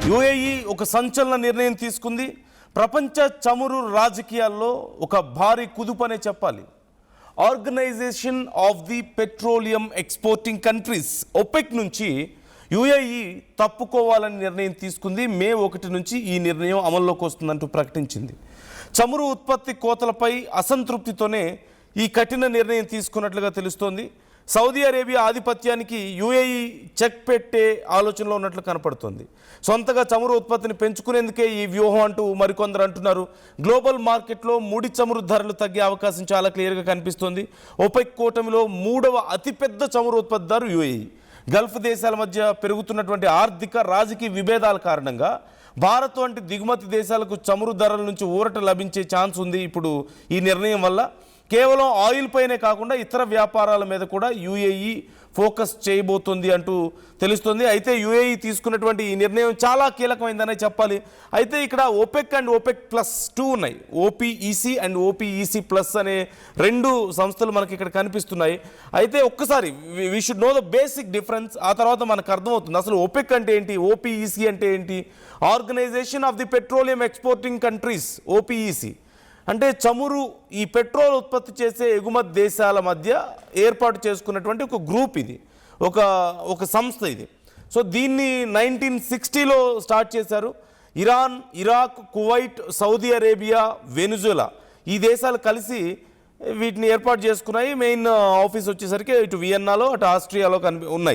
UAE ఒక సంచలన నిర్ణయం తీసుకుంది. ప్రపంచ చమురు రాజకీయాల్లో ఒక భారీ కుదుపనే చెప్పాలి. Organization of the petroleum exporting countries OPEC నుంచి యుఏఈ తప్పుకోవాలని నిర్ణయం తీసుకుంది. మే 1 నుంచి ఈ నిర్ణయం అమల్లోకి వస్తుందంటూ ప్రకటించింది. చమురు ఉత్పత్తి కోతలపై అసంతృప్తితోనే ఈ కఠిన నిర్ణయం తీసుకున్నట్లుగా తెలుస్తోంది. సౌదీ అరేబియా ఆధిపత్యానికి యుఏఈ చెక్ పెట్టే ఆలోచనలో ఉన్నట్లు కనపడుతోంది. సొంతగా చమురు ఉత్పత్తిని పెంచుకునేందుకే ఈ వ్యూహం అంటూ మరికొందరు అంటున్నారు. గ్లోబల్ మార్కెట్లో ముడి చమురు ధరలు తగ్గే అవకాశం చాలా క్లియర్గా కనిపిస్తోంది. OPEC కూటమిలో 3వ అతిపెద్ద చమురు ఉత్పత్తిదారు యుఏఈ. గల్ఫ్ దేశాల మధ్య పెరుగుతున్నటువంటి ఆర్థిక రాజకీయ విభేదాల కారణంగా భారత్ వంటి దిగుమతి దేశాలకు చమురు ధరల నుంచి ఊరట లభించే ఛాన్స్ ఉంది. ఇప్పుడు ఈ నిర్ణయం వల్ల కేవలం ఆయిల్ పైనే కాకుండా ఇతర వ్యాపారాల మీద కూడా యుఏఈ ఫోకస్ చేయబోతుంది అంటూ తెలుస్తుంది. అయితే యుఏఈ తీసుకున్నటువంటి ఈ నిర్ణయం చాలా కీలకమైందనే చెప్పాలి. అయితే ఇక్కడ OPEC అండ్ OPEC+2 ఉన్నాయి. OPEC అండ్ OPEC+ అనే 2 సంస్థలు మనకి ఇక్కడ కనిపిస్తున్నాయి. అయితే ఒక్కసారి we should know the basic difference. ఆ తర్వాత మనకు అర్థమవుతుంది అసలు OPEC అంటే ఏంటి, OPEC అంటే ఏంటి. Organization of the petroleum exporting countries, OPEC అంటే చమురు ఈ పెట్రోల్ ఉత్పత్తి చేసే ఎగుమతి దేశాల మధ్య ఏర్పాటు చేసుకున్నటువంటి ఒక గ్రూప్, ఇది ఒక సంస్థ ఇది. సో దీన్ని 1960లో స్టార్ట్ చేశారు. Iran, Iraq, Kuwait, Saudi Arabia, Venezuela ఈ దేశాలు కలిసి వీటిని ఏర్పాటు చేసుకున్నాయి. మెయిన్ ఆఫీస్ వచ్చేసరికి ఇటు వియన్నాలో అటు ఆస్ట్రియాలో ఉన్నాయి.